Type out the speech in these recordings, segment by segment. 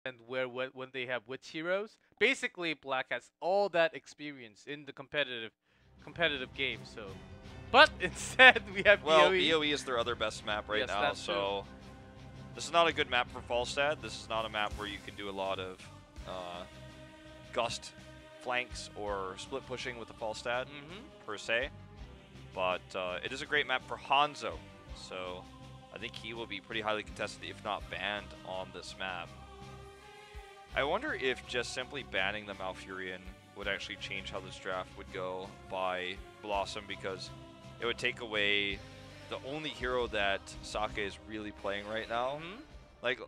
and where when they have which heroes. Basically, Black has all that experience in the competitive game. So, but instead we have Well, BOE. BOE is their other best map right Yes, now, that's true. so this is not a good map for Falstad. This is not a map where you can do a lot of gust flanks or split pushing with the Falstad per se. But it is a great map for Hanzo, so I think he will be pretty highly contested, if not banned, on this map. I wonder if just simply banning the Malfurion would actually change how this draft would go by BlossoM, because it would take away the only hero that Sake is really playing right now. Like,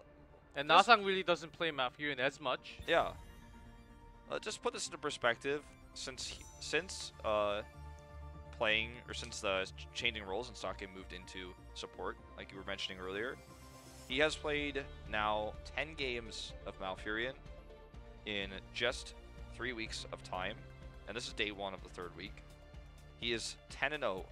And Nasang really doesn't play Malfurion as much. yeah. Just put this into perspective. Since playing, or since the changing roles and Sake moved into support, like you were mentioning earlier, he has played now 10 games of Malfurion in just 3 weeks of time, and this is day 1 of the 3rd week. He is 10-0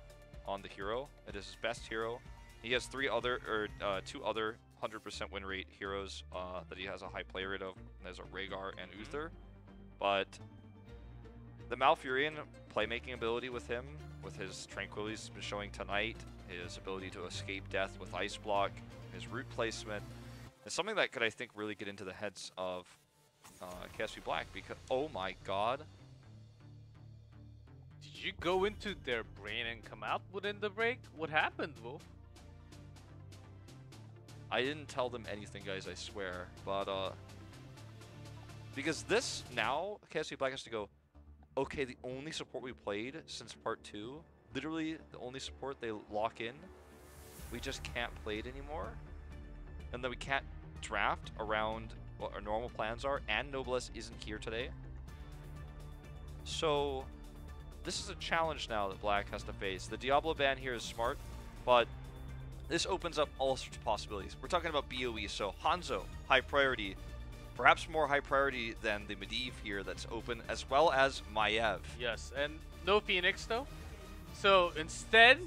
on the hero. It is his best hero. He has two other 100% win rate heroes that he has a high play rate of. There's a Rhaegar and Uther. But the Malfurion playmaking ability with him, with his Tranquilities been showing tonight, his ability to escape death with Ice Block, his root placement, is something that could, I think, really get into the heads of KSV Black, because, oh my god. Did you go into their brain and come out within the break? What happened, Wolf? I didn't tell them anything, guys, I swear. But, because this, now, KSV Black has to go, okay, the only support we played since part 2, literally the only support they lock in, we just can't play it anymore. And then we can't draft around what our normal plans are, and Noblesse isn't here today. So, this is a challenge now that Black has to face. The Diablo ban here is smart, but this opens up all sorts of possibilities. We're talking about BOE, so Hanzo, high priority. Perhaps more high priority than the Medivh here that's open, as well as Maiev. Yes, and no Phoenix though. So instead,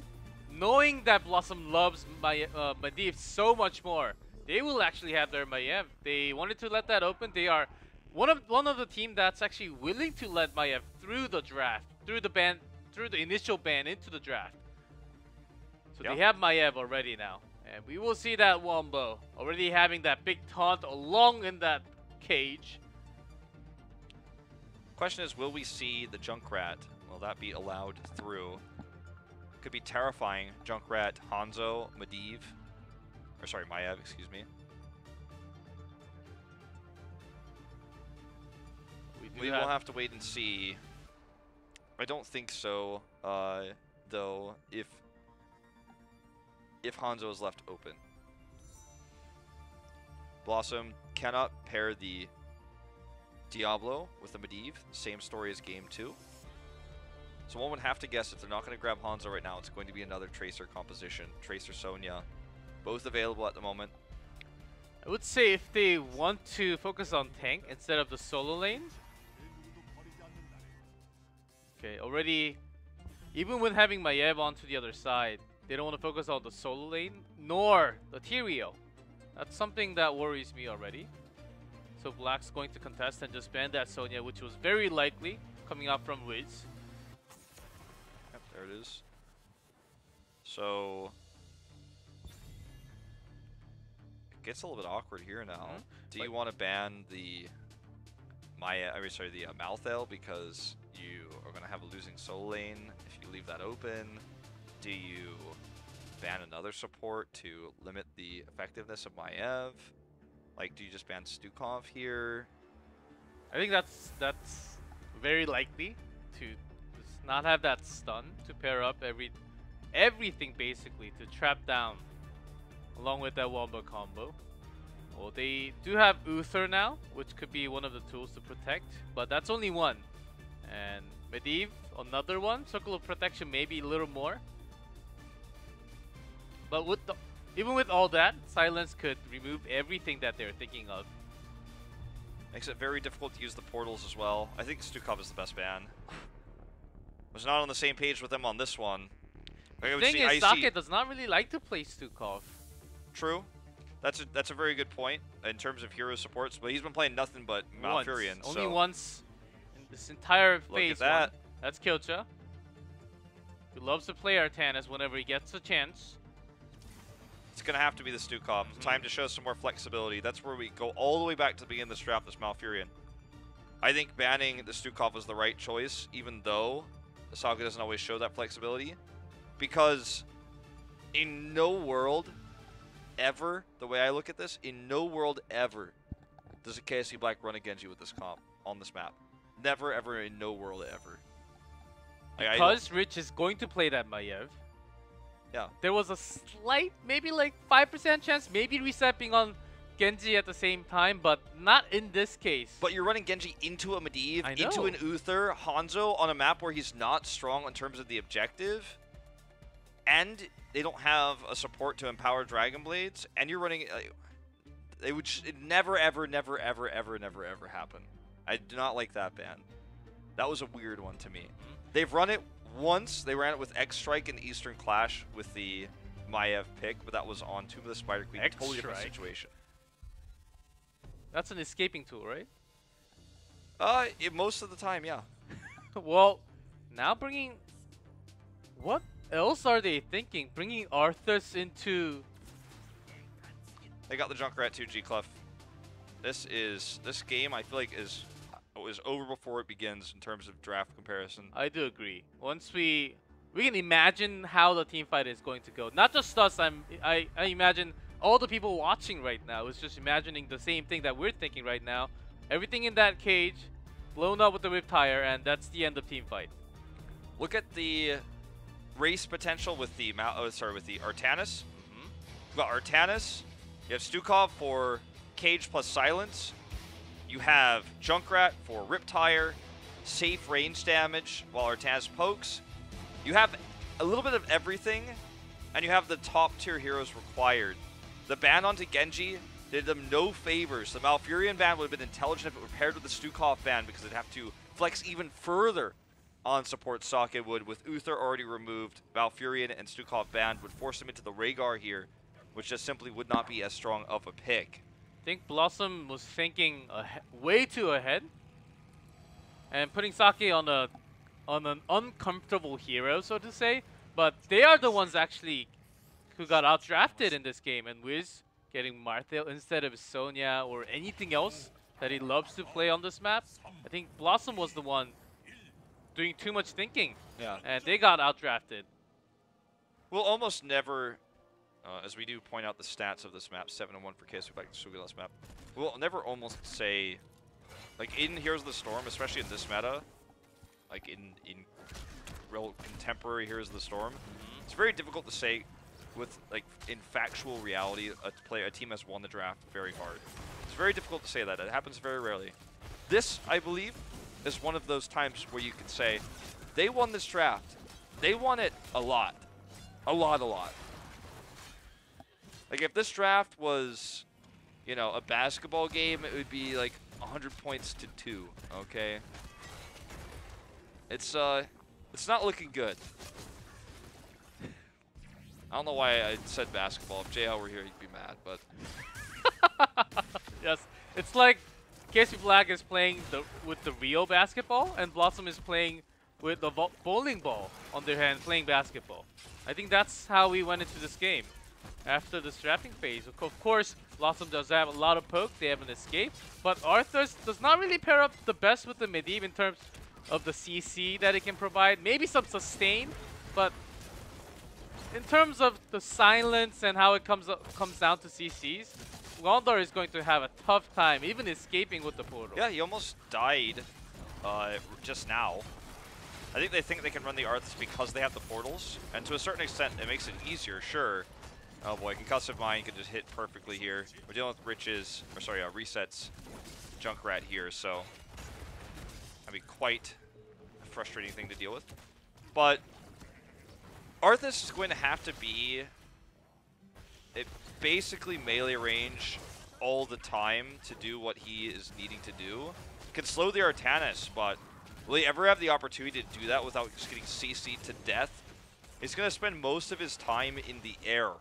knowing that BlossoM loves Medivh so much more, they will actually have their Maiev. They wanted to let that open. They are one of the team that's actually willing to let Maiev through the draft, through the initial ban into the draft. So they have Maiev already now, and we will see that Wombo already having that big taunt along in that cage. Question is, will we see the Junkrat? Will that be allowed through? Could be terrifying. Junkrat, Hanzo, Medivh. Or sorry, Maiev, excuse me. We will have to wait and see. I don't think so, though, if Hanzo is left open. BlossoM cannot pair the Diablo with the Medivh. Same story as game 2. So one would have to guess if they're not going to grab Hanzo right now, it's going to be another Tracer composition. Tracer Sonya. Both available at the moment. I would say if they want to focus on tank instead of the solo lane. Okay, already, even with having Maiev onto the other side, they don't want to focus on the solo lane, nor the Tyrael. That's something that worries me already. So Black's going to contest and just ban that Sonya, which was very likely coming out from Wiz. Yep, there it is. So it gets a little bit awkward here now. Do you want to ban the Malthael because you are going to have a losing solo lane if you leave that open? Do you ban another support to limit the effectiveness of Maiev? Like, do you just ban Stukov here? I think that's very likely to just not have that stun to pair up everything basically to trap down along with that Wombo combo. Well, they do have Uther now, which could be one of the tools to protect, but that's only one. And Medivh, another one. Circle of Protection, maybe a little more. But even with all that, Silence could remove everything that they're thinking of. Makes it very difficult to use the portals as well. I think Stukov is the best ban. Was not on the same page with them on this one. The thing is, Sake does not really like to play Stukov. True. That's a very good point. in terms of hero supports, but he's been playing nothing but Malfurion. Only so once in this entire look phase. at that. That's Kyocha, who loves to play Artanis whenever he gets a chance. It's going to have to be the Stukov. Time to show some more flexibility. That's where we go all the way back to the beginning of this draft, this Malfurion. I think banning the Stukov was the right choice, even though the Saga doesn't always show that flexibility. Because in no world ever, the way I look at this, in no world ever does a KSV Black run a Genji with this comp on this map. Never, ever, in no world ever. Because Rich is going to play that Maiev. Yeah. There was a slight, maybe like 5% chance, maybe resetting on Genji at the same time, but not in this case. But you're running Genji into a Medivh, into an Uther, Hanzo on a map where he's not strong in terms of the objective, and they don't have a support to empower Dragon Blades, and you're running... it would never, ever, never, ever, ever, never, ever happen. I do not like that ban. That was a weird one to me. They've run it once. They ran it with X-Strike in the Eastern Clash with the Maiev pick, but that was on Tomb of the Spider Queen. Totally different situation. That's an escaping tool, right? Most of the time, yeah. Well, now bringing... What else are they thinking? Bringing Arthas into... They got the Junkrat 2G Clef. This game, I feel like, is over before it begins in terms of draft comparison. I do agree. Once we can imagine how the team fight is going to go. Not just us. I imagine all the people watching right now is just imagining the same thing that we're thinking right now. Everything in that cage, blown up with the Rift Tire, and that's the end of team fight. Look at the race potential with the Artanis. You've got Artanis. You have Stukov for cage plus silence. You have Junkrat for Riptire, safe range damage while Artanis pokes. You have a little bit of everything, and you have the top tier heroes required. The ban onto Genji did them no favors. The Malfurion ban would have been intelligent if it were paired with the Stukov ban, because they'd have to flex even further on support socket would. With Uther already removed, Malfurion and Stukov banned would force them into the Rhaegar here, which just simply would not be as strong of a pick. I think BlossoM was thinking way too ahead, and putting Sake on an uncomfortable hero, so to say. But they are the ones actually who got outdrafted in this game, and Wiz getting Marthel instead of Sonya or anything else that he loves to play on this map. I think BlossoM was the one doing too much thinking, and they got outdrafted. We'll almost never... as we do point out the stats of this map, 7-1 for KSV Black Sugalas map, we'll never almost say, like in Heroes of the Storm, especially in this meta, like in real contemporary Heroes of the Storm, it's very difficult to say with, like, in factual reality, a team has won the draft very hard. It's very difficult to say that. It happens very rarely. This, I believe, is one of those times where you can say, they won this draft. They won it a lot. A lot. Like, if this draft was, you know, a basketball game, it would be like 100 points to 2, okay? It's not looking good. I don't know why I said basketball. If JL were here, he'd be mad, but... Yes, it's like KSV Black is playing with the real basketball, and BlossoM is playing with the bowling ball on their hand, playing basketball. I think that's how we went into this game. After the drafting phase, of course, BlossoM does have a lot of poke. They have an escape, but Arthas does not really pair up the best with the Medivh in terms of the CC that it can provide. Maybe some sustain, but in terms of the silence and how it comes down to CCs, Gondor is going to have a tough time, even escaping with the portal. Yeah, he almost died just now. I think they think they can run the Arthas because they have the portals, and to a certain extent, it makes it easier, sure. Oh boy, Concussive Mind can just hit perfectly here. We're dealing with resets Junkrat here, so that'd be quite a frustrating thing to deal with. But Arthas is going to have to be basically melee range all the time to do what he is needing to do. Can slow the Artanis, but will he ever have the opportunity to do that without just getting CC'd to death? He's going to spend most of his time in the air.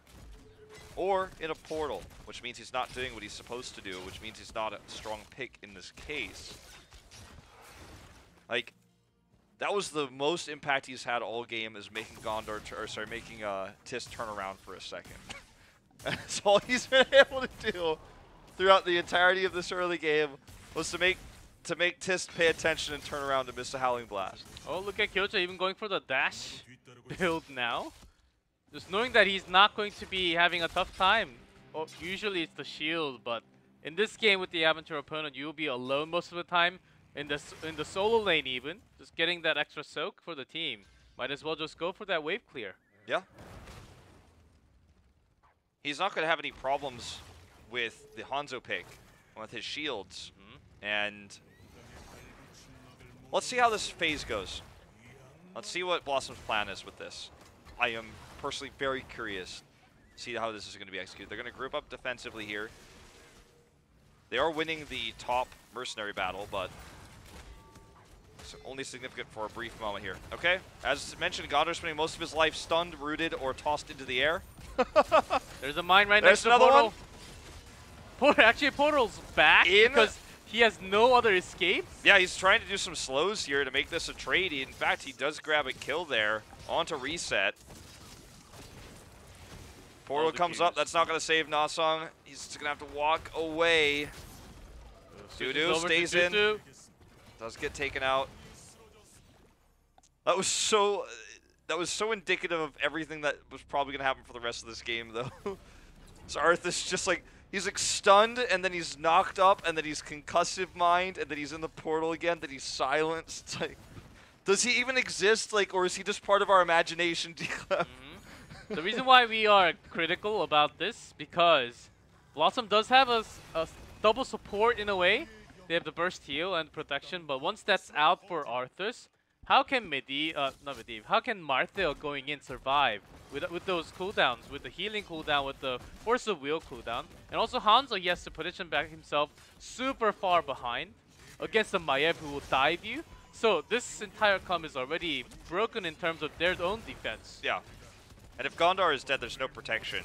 or in a portal, which means he's not doing what he's supposed to do, which means he's not a strong pick in this case. Like, that was the most impact he's had all game, is making Gondor, making Tis turn around for a second. That's all he's been able to do throughout the entirety of this early game, was to make Tis pay attention and turn around to miss a Howling Blast. Oh, look at Kyocha even going for the dash build now. Just knowing that he's not going to be having a tough time. Oh, usually it's the shield, but in this game with the Avatar opponent, you'll be alone most of the time. In the solo lane even, just getting that extra soak for the team. Might as well just go for that wave clear. Yeah. He's not going to have any problems with the Hanzo pick, with his shields. And let's see how this phase goes. Let's see what BlossoM's plan is with this. I am personally very curious to see how this is going to be executed. They're going to group up defensively here. They are winning the top mercenary battle, but it's only significant for a brief moment here. Okay, as mentioned, Gondor spending most of his life stunned, rooted, or tossed into the air. There's a mine right There's next to the another portal. Actually, Portal's back because he has no other escape. Yeah, he's trying to do some slows here to make this a trade. In fact, he does grab a kill there onto reset. Portal comes up. That's not going to save Nasong. He's just going to have to walk away. Dudu stays in. Does get taken out. That was so indicative of everything that was probably going to happen for the rest of this game, though. So Arthas just like, he's like stunned, and then he's knocked up, and then he's concussive mind, and then he's in the portal again, then he's silenced. It's like, does he even exist, like, or is he just part of our imagination, D-Clef? The reason why we are critical about this, because BlossoM does have a double support in a way. They have the burst heal and protection, but once that's out for Arthas, how can how can Marthel going in survive with those cooldowns, with the healing cooldown, with the Force of Will cooldown? And also Hanzo, he has to position back himself super far behind against the Maiev who will dive you. So this entire comp is already broken in terms of their own defense. Yeah. And if Gondar is dead, there's no protection.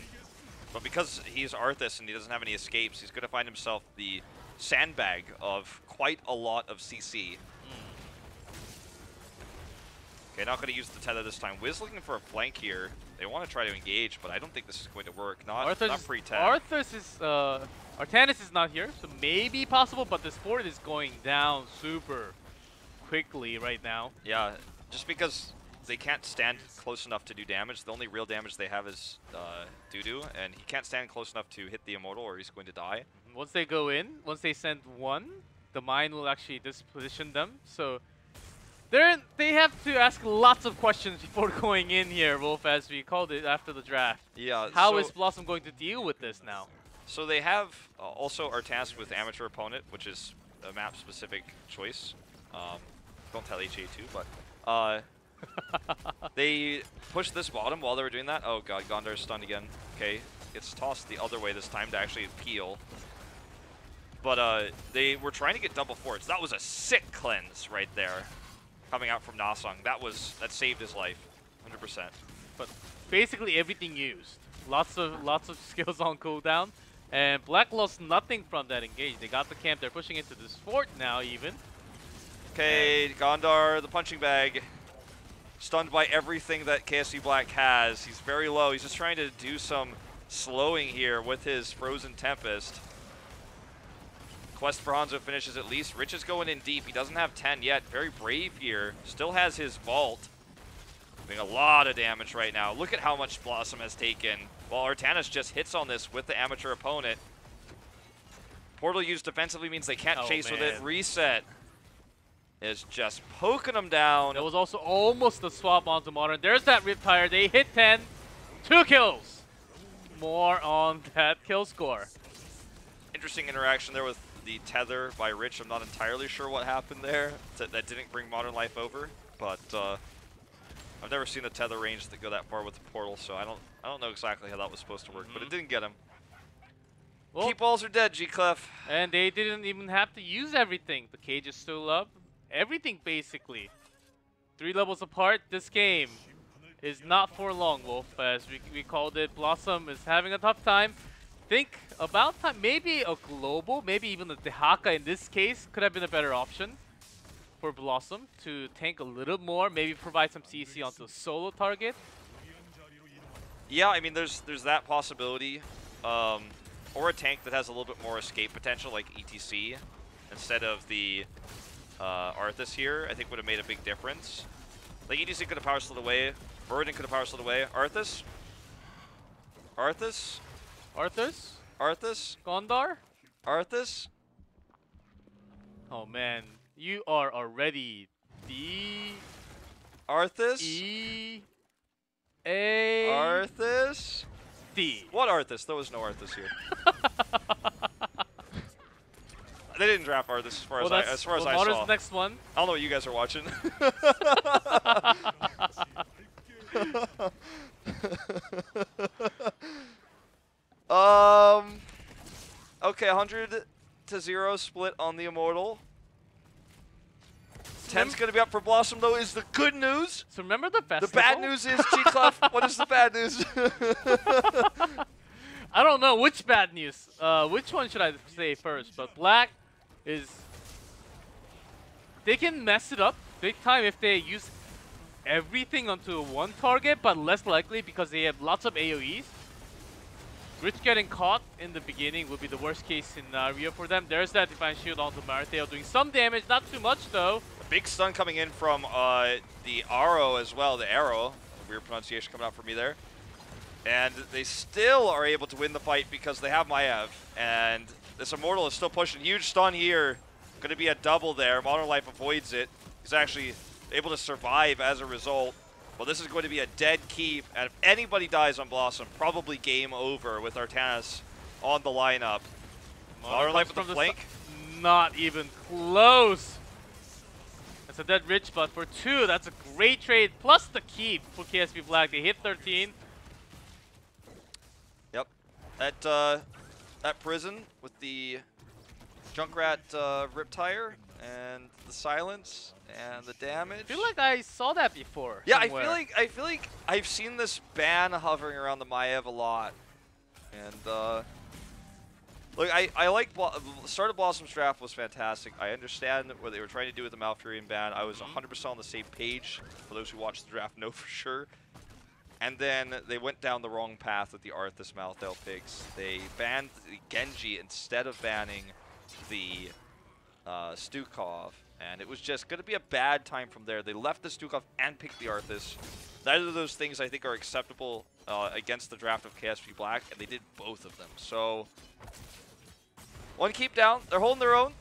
But because he's Arthas and he doesn't have any escapes, he's going to find himself the sandbag of quite a lot of CC. Okay, not going to use the tether this time. Wiz looking for a flank here. They want to try to engage, but I don't think this is going to work. Not pre-10. Arthas is, Artanis is not here, so maybe possible, but this fort is going down super quickly right now. Yeah, just because they can't stand close enough to do damage. The only real damage they have is Dudu, and he can't stand close enough to hit the Immortal or he's going to die. Once they go in, once they send one, the mine will actually disposition them. So they have to ask lots of questions before going in here, Wolf, as we called it after the draft. Yeah. How is BlossoM going to deal with this now? So they have also are tasked with Amateur Opponent, which is a map-specific choice. Don't tell HA2, but they push this bottom while they were doing that. Oh god, Gondar's stunned again. Okay, gets tossed the other way this time to actually peel. But they were trying to get double forts. That was a sick cleanse right there, coming out from Nasong. That saved his life, 100%. But basically everything used. Lots of skills on cooldown, and Black lost nothing from that engage. They got the camp. They're pushing into this fort now even. Okay, Gondar, the punching bag, stunned by everything that KSV Black has. He's very low. He's just trying to do some slowing here with his Frozen Tempest. Quest for Hanzo finishes at least. Rich is going in deep. He doesn't have 10 yet. Very brave here. Still has his vault. Doing a lot of damage right now. Look at how much BlossoM has taken. While Artanis just hits on this with the amateur opponent. Portal used defensively means they can't chase with it. Reset is just poking them down. It was also almost a swap onto Modern. There's that Riptire. They hit 10. 2 kills. More on that kill score. Interesting interaction there with the tether by Rich. I'm not entirely sure what happened there. That didn't bring Modern Life over, but I've never seen a tether range that go that far with the portal, so I don't know exactly how that was supposed to work, but it didn't get him. Well, keep balls are dead, G-Clef. And they didn't even have to use everything. The cage is still up. Everything basically. 3 levels apart this game. is not for long, Wolf. As we called it, BlossoM is having a tough time. Think about time. Maybe a global, maybe even a Dehaka in this case could have been a better option for BlossoM to tank a little more. Maybe provide some CC onto a solo target. Yeah, I mean, there's that possibility. Or a tank that has a little bit more escape potential, like ETC, instead of the Arthas here, I think would have made a big difference. Like, ETC could have power slid away. Burden could have power slid away. Arthas? Arthas? Arthas? Arthas? Gondar? Arthas? Oh man, you are already D Arthas? E A Arthas? D. What Arthas? There was no Arthas here. They didn't draft Arthas as far as I saw. The next one. I don't know what you guys are watching. Okay, 100-0 split on the Immortal. 10's gonna be up for BlossoM though is the good news. So remember the festival? The bad news is G-Clef. What is the bad news? I don't know which bad news. Which one should I say first? But Black is... They can mess it up big time if they use everything onto one target, but less likely because they have lots of AoEs. Rich getting caught in the beginning would be the worst case scenario for them. There's that Divine Shield onto Mariteo doing some damage, not too much though. A big stun coming in from the Arrow as well, the Arrow. Weird pronunciation coming out for me there. And they still are able to win the fight because they have Maiev. And this Immortal is still pushing. Huge stun here. Going to be a double there. Modern Life avoids it. He's actually able to survive as a result. Well, this is going to be a dead keep. And if anybody dies on BlossoM, probably game over with Artanis on the lineup. Modern Life with the flank. Not even close. That's a dead Rich, but for 2, that's a great trade. Plus the keep for KSV Black. They hit 13. Yep. That prison with the Junkrat Riptire and the silence and the damage. I feel like I saw that before. Yeah, somewhere. I feel like I've seen this ban hovering around the Maiev a lot. And look, I like the start of BlossoM's draft was fantastic. I understand what they were trying to do with the Malfurion ban. I was 100% on the same page. For those who watched the draft know for sure. And then they went down the wrong path with the Arthas Malthael picks. They banned the Genji instead of banning the Stukov. And it was just going to be a bad time from there. They left the Stukov and picked the Arthas. Neither of those things I think are acceptable against the draft of KSV Black, and they did both of them. So, one keep down. They're holding their own.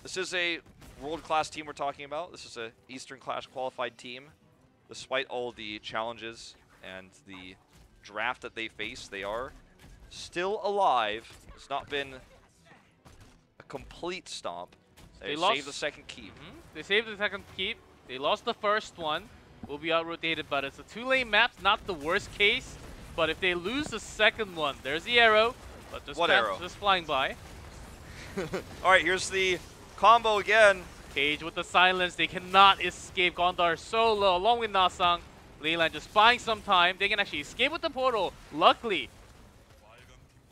This is a world-class team we're talking about. This is a Eastern Clash qualified team. Despite all the challenges and the draft that they face, they are still alive. It's not been a complete stomp. They saved the second keep. They saved the second keep. They lost the first one. Will be out-rotated, but it's a 2-lane map. Not the worst case. But if they lose the second one, there's the arrow. But just what arrow? Just flying by. All right, here's the combo again. Cage with the silence. They cannot escape. Gondar so low, along with Nasang. Leyline just buying some time. They can actually escape with the portal, luckily.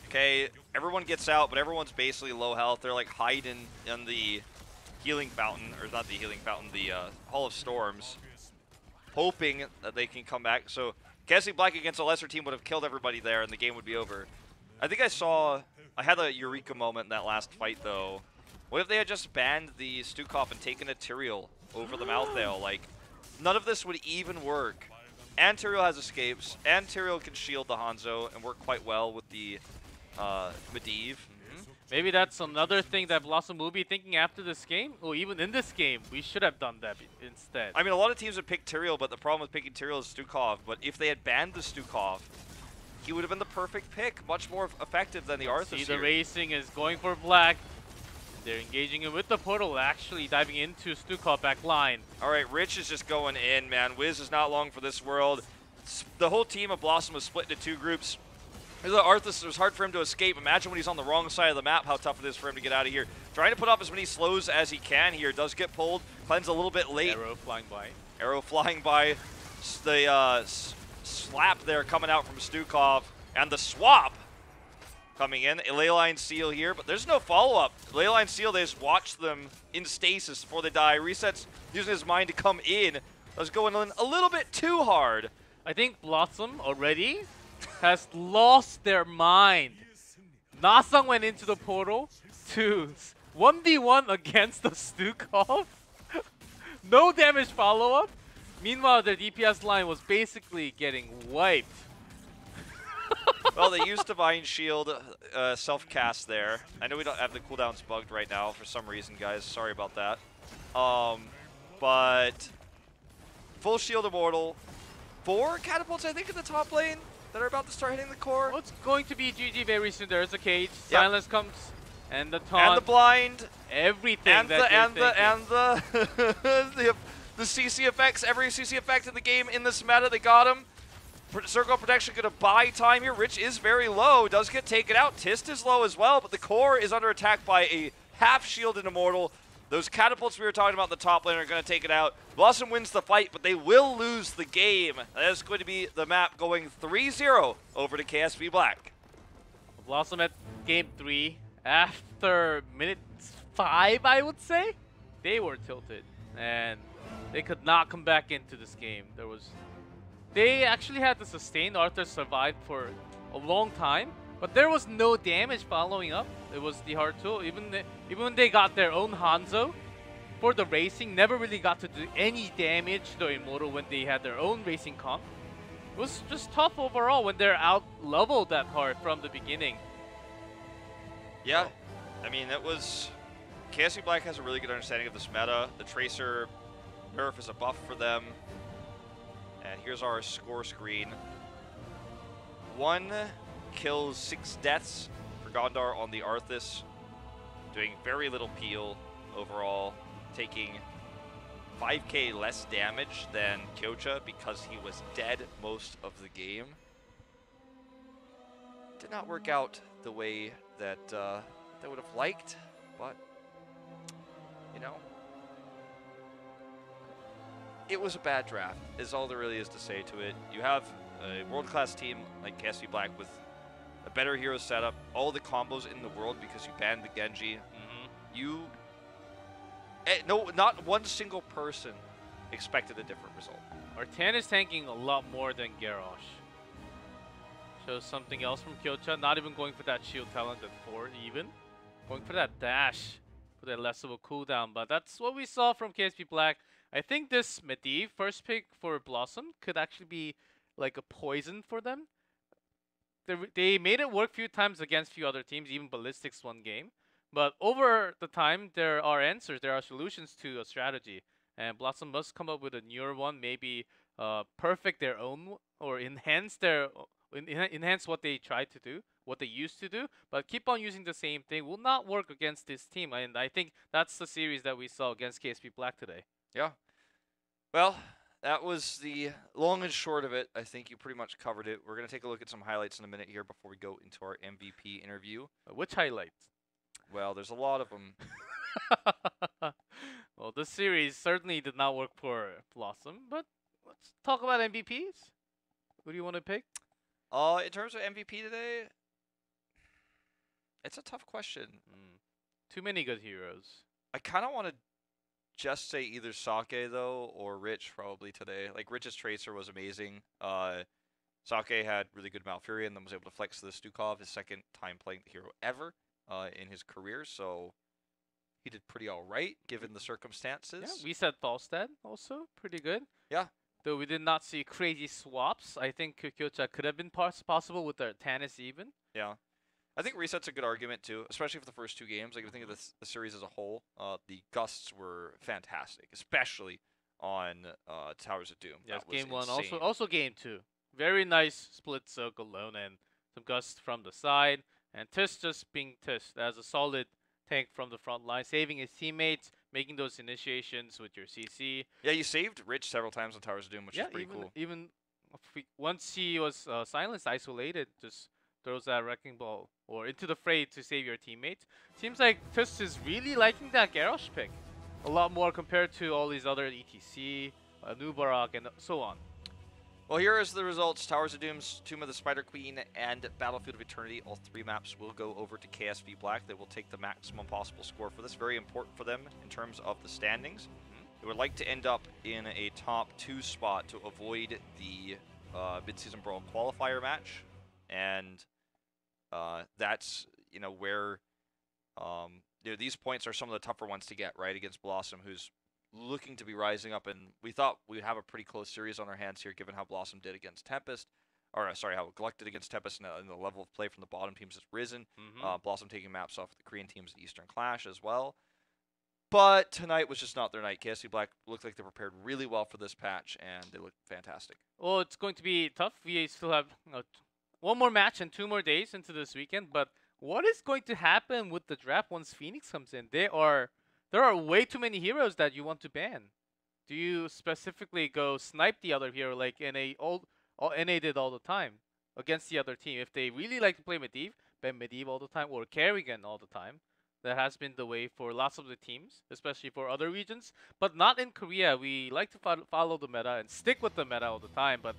Okay, everyone gets out, but everyone's basically low health. They're like hiding in the healing fountain, or not the healing fountain, the Hall of Storms, hoping that they can come back. So KSV Black against a lesser team would have killed everybody there, and the game would be over. I think I had a Eureka moment in that last fight, though. What if they had just banned the Stukov and taken a Tyrael over the Malthael? Like, none of this would even work. And Tyrael has escapes, and Tyrael can shield the Hanzo and work quite well with the Medivh. Maybe that's another thing that BlossoM will be thinking after this game, or even in this game. We should have done that instead. I mean, a lot of teams would pick Tyrael, but the problem with picking Tyrael is Stukov. But if they had banned the Stukov, he would have been the perfect pick, much more effective than the Arthas. See, the racing is going for Black. They're engaging him with the portal, actually diving into Stukov back line. All right, Rich is just going in, man. Wiz is not long for this world. The whole team of BlossoM was split into 2 groups. The Arthas, it was hard for him to escape. Imagine when he's on the wrong side of the map, how tough it is for him to get out of here. Trying to put off as many slows as he can here. Does get pulled. Cleanse a little bit late. Arrow flying by. Arrow flying by. The slap there coming out from Stukov, and the swap coming in. A Leyline Seal here, but there's no follow-up. Leyline Seal, they just watch them in stasis before they die. Resets using his mind to come in. Was going in a little bit too hard. I think BlossoM already has lost their mind. Nasang went into the portal to 1v1 against the Stukov. No damage follow-up. Meanwhile, their DPS line was basically getting wiped. Well, they used Divine Shield self-cast there. I know we don't have the cooldowns bugged right now for some reason, guys. Sorry about that. But full Shield Immortal. 4 catapults, I think, in the top lane that are about to start hitting the core. Well, it's going to be GG very soon. There's a cage. Yep. Silence comes, and the taunt. And the blind. Everything. And the the CC effects. Every CC effect in the game in this meta, they got him. Circle of Protection going to buy time here. Rich is very low. Does get taken out. Tist is low as well, but the core is under attack by a half-shielded Immortal. Those catapults we were talking about in the top lane are going to take it out. BlossoM wins the fight, but they will lose the game. That is going to be the map going 3-0 over to KSV Black. BlossoM at game 3. After minute 5, I would say, they were tilted. And they could not come back into this game. They actually had to sustain. Arthur survived for a long time, but there was no damage following up. It was the hard tool. Even when they got their own Hanzo for the racing, never really got to do any damage to the Immortal when they had their own racing comp. It was just tough overall when they're out-leveled that hard from the beginning. Yeah, I mean, it was... KSV Black has a really good understanding of this meta. The Tracer nerf is a buff for them. And here's our score screen. 1 kills, 6 deaths for Gondar on the Arthas. Doing very little peel overall. Taking 5k less damage than Kyocha because he was dead most of the game. Did not work out the way that they would have liked, but you know, it was a bad draft, is all there really is to say to it. You have a world-class team like KSV Black with a better hero setup, all the combos in the world because you banned the Genji. No, not one single person expected a different result. Artan is tanking a lot more than Garrosh. Shows something else from Kyocha, not even going for that shield talent at 4 even. Going for that dash, for that less of a cooldown, but that's what we saw from KSV Black. I think this Medivh first pick for BlossoM could actually be like a poison for them. They made it work a few times against a few other teams, even Ballistics one game. But over the time, there are answers, there are solutions to a strategy. And BlossoM must come up with a newer one, maybe perfect their own, or enhance what they tried to do, what they used to do, but keep on using the same thing will not work against this team. And I think that's the series that we saw against KSV Black today. Yeah. Well, that was the long and short of it. I think you pretty much covered it. We're going to take a look at some highlights in a minute here before we go into our MVP interview. Which highlights? Well, there's a lot of them. Well, this series certainly did not work for BlossoM, but let's talk about MVPs. Who do you want to pick? In terms of MVP today, it's a tough question. Too many good heroes. I kind of want to just say either Sake, though, or Rich probably today. Like, Rich's Tracer was amazing. Sake had really good Malfurion, then was able to flex the Stukov, his second time playing the hero ever in his career, so he did pretty all right given the circumstances. Yeah, we said Falstad also, pretty good. Yeah. Though we did not see crazy swaps, I think Kyocha could have been possible with their Tannis even. Yeah. I think Reset's a good argument, too, especially for the first 2 games. Like, if you think of the series as a whole, the gusts were fantastic, especially on Towers of Doom. Yes, that was game 1, insane. also game 2. Very nice split circle alone and some gusts from the side. And Tis just being Tis as a solid tank from the front line, saving his teammates, making those initiations with your CC. Yeah, you saved Rich several times on Towers of Doom, which is pretty cool. Even once he was silenced, isolated, just throws that wrecking ball or into the fray to save your teammates. Seems like Tis is really liking that Garrosh pick a lot more compared to all these other ETC, Nubarak, and so on. Well, here is the results. Towers of Doom's Tomb of the Spider Queen and Battlefield of Eternity. All 3 maps will go over to KSV Black. They will take the maximum possible score for this. Very important for them in terms of the standings. They would like to end up in a top 2 spot to avoid the mid-season brawl qualifier match, and that's where these points are some of the tougher ones to get, right, against BlossoM, who's looking to be rising up, and we thought we'd have a pretty close series on our hands here, given how BlossoM did against Tempest, or sorry, how Gluck did against Tempest, and the level of play from the bottom teams has risen. BlossoM taking maps off the Korean teams at Eastern Clash as well. But tonight was just not their night. KSV Black looked like they prepared really well for this patch, and they looked fantastic. Well, it's going to be tough. We still have 1 more match and 2 more days into this weekend. But what is going to happen with the draft once Phoenix comes in? There are way too many heroes that you want to ban. Do you specifically go snipe the other hero like NA did all the time against the other team? If they really like to play Medivh, ban Medivh all the time, or Kerrigan all the time. That has been the way for lots of the teams, especially for other regions, but not in Korea. We like to follow the meta and stick with the meta all the time, but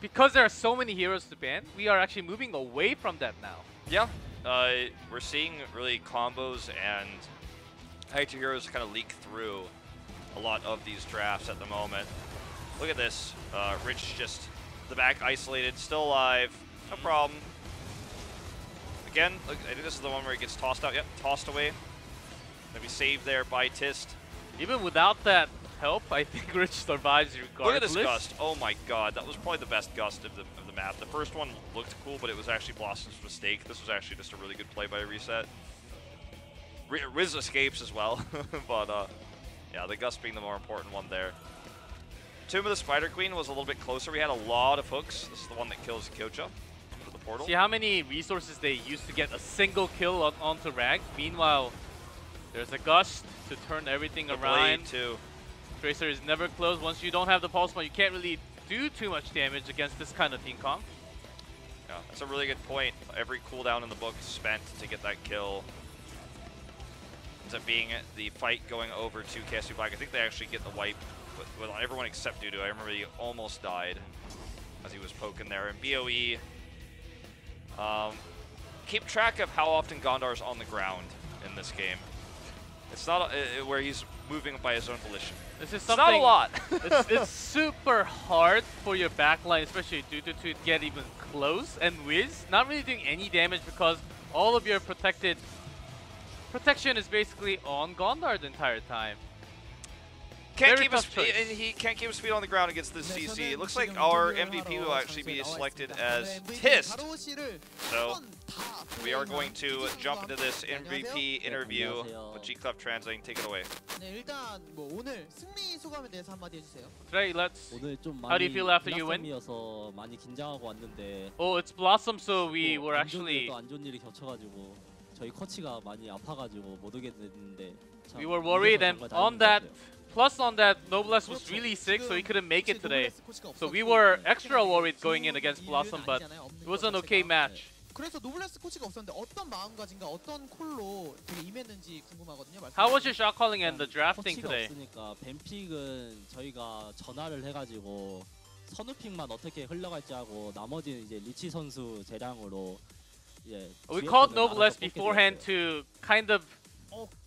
because there are so many heroes to ban, we are actually moving away from that now. Yeah, we're seeing really combos and high-tier heroes kind of leak through a lot of these drafts at the moment. Look at this, Rich just the back isolated, still alive, no problem. Again, look, I think this is the one where he gets tossed out. Yep, tossed away. Maybe saved there by Tist. Even without that help, I think Rich survives regardless. Look at this gust. Oh my god, that was probably the best gust of the map. The first one looked cool, but it was actually BlossoM's mistake. This was actually just a really good play by Reset. Riz escapes as well, but yeah, the gust being the more important one there. Tomb of the Spider Queen was a little bit closer. We had a lot of hooks. This is the one that kills Kyocha. Portal. See how many resources they used to get a single kill onto Rag. Meanwhile, there's a gust to turn everything the around. Too. Tracer is never close. Once you don't have the pulse one, you can't really do too much damage against this kind of team comp. Yeah, that's a really good point. Every cooldown in the book is spent to get that kill. Ends up being the fight going over to KSV Black. I think they actually get the wipe with everyone except Dudu. I remember he almost died as he was poking there. And BOE. Keep track of how often Gondar's on the ground in this game. It's not where he's moving by his own volition. This is it's something. Not a lot. it's super hard for your backline, especially Dudu, to get even close. And Wiz not really doing any damage because all of your protection is basically on Gondar the entire time. Can't keep he can't keep his feet on the ground against this CC. It looks like our MVP will actually be selected as Tist. So we are going to jump into this MVP interview with G-Club translating. Take it away. Trey, how do you feel after you win? Oh, it's BlossoM, so we were actually... We were worried, and on that... Plus on that, Noblesse was really sick, so he couldn't make it today. So we were extra worried going in against BlossoM, but it was an okay match. How was your shot calling and the drafting today? We called Noblesse beforehand to kind of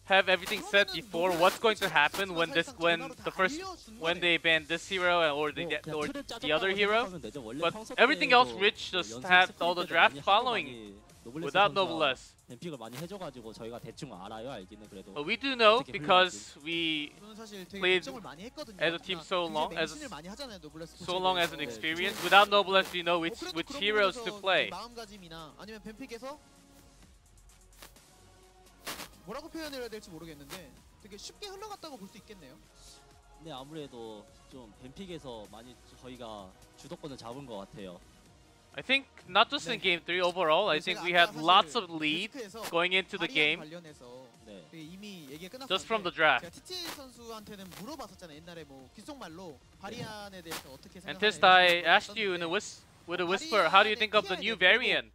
have everything set before what's going to happen when they ban this hero or the other hero. But everything else, Rich just had all the draft following without Noblesse. But we do know because we played as a team so long as an experience. Without Noblesse, we know which heroes to play. 뭐라고 표현을 해야 될지 모르겠는데 되게 쉽게 흘러갔다고 볼 수 있겠네요. 네, 아무래도 좀 뱀픽에서 많이 저희가 주도권을 잡은 것 같아요. I think not just in game 3 overall, I think we had lots of lead going into the game. Just from the draft. And Tist, I asked you with a whisper, how do you think of the new variant?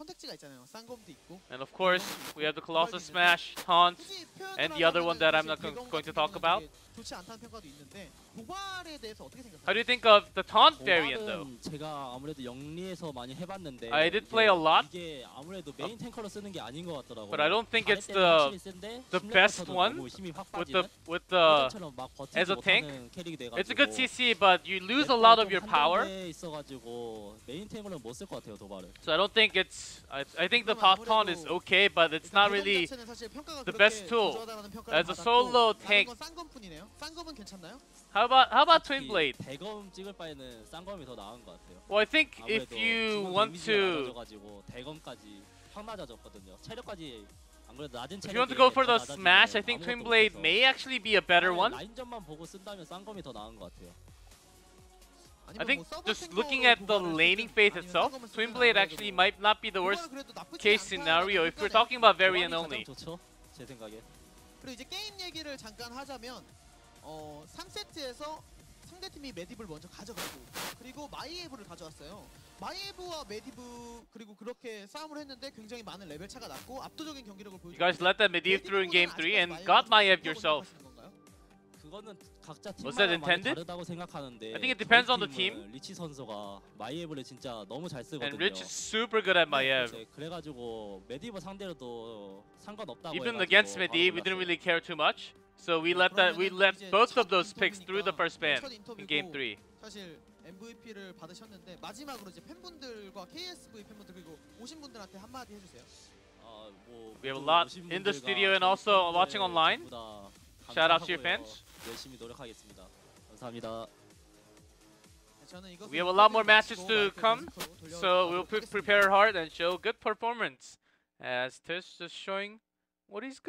선택지가 있잖아요. 쌍검도 있고. And of course, we have the Colossus Smash, Taunt, 굳이 표현을 and the other one that I'm not 사실 going to 대검 talk 같은 about. 경우는 되게 좋지 않다는 평가도 있는데 도발에 대해서 어떻게 생각하세요? How do you think of the Taunt variant though? 도발은 제가 아무래도 영리에서 많이 해봤는데 I did play a lot, 이게 아무래도 메인 탱커로 쓰는 게 아닌 것 같더라고요. but I don't think it's 잘할 때는 확실히 센데 the 실력에서도 best 너무 one 힘이 확 with 빠지는 the 예전처럼 막 버티지 as a tank. 못하는 캐릭이 돼가지고 It's a good CC, but you lose a lot of your power. 있어가지고 메인 탱으로는 못 쓸 것 같아요 도발을. So I don't think it's. I think the pop taunt is okay, but it's not really the best tool. As a solo tank. 쌍검뿐이네요. 쌍검은 괜찮나요? How about Twin Blade? 대검 찍을 바에는 쌍검이 더 나은 것 같아요. Well, I think if 아무래도 you 기본 want 데미지가 to, 낮아져가지고 대검까지 확 낮아졌거든요. 체력까지 안 그래도 낮은 if you want to 체력에 go for 더 the smash, I 낮아지면 think Twin 아무것도 Blade 못해서 may actually be a better one. 라인전만 보고 쓴다면 쌍검이 더 나은 것 같아요. I think just looking at the laning phase itself, Twin Blade actually might not be the worst case scenario if we're talking about variant 도발이 only. 가장 좋죠, 제 생각에. 그리고 이제 게임 얘기를 잠깐 하자면 3세트에서 상대팀이 메디브를 먼저 가져가고 그리고 마이에브를 가져왔어요. 마이에브와 메디브 그리고 그렇게 싸움을 했는데 굉장히 많은 레벨 차가 났고 압도적인 경기력을 You 보여줬는데 guys let that Medivh through in game 3 and got Maiev yourself. 그거는 각자 Was that 팀마다 많이 intended? 다르다고 생각하는데 I think it depends on the 저희 team. 팀은 리치 선수가 마이에브를 진짜 너무 잘 쓰거든요. And Rich is super good at Maiev. 네, 그래가지고 메디브 상대로도 상관없다고 Even 해가지고 against 바로 Medivh, we didn't 골랐어요. really care too much. So we let both of those picks through the first ban in game 3. 사실 MVP를 받으셨는데 마지막으로 이제 팬분들과 KSV 팬분들 그리고 오신 분들한테 한마디 해주세요. We have a lot in the studio and also watching online. Shout out to your fans. 열심히 노력하겠습니다. 감사합니다. We have a lot more matches to come, so we'll prepare hard and show good performance. As Tish is showing what he's good.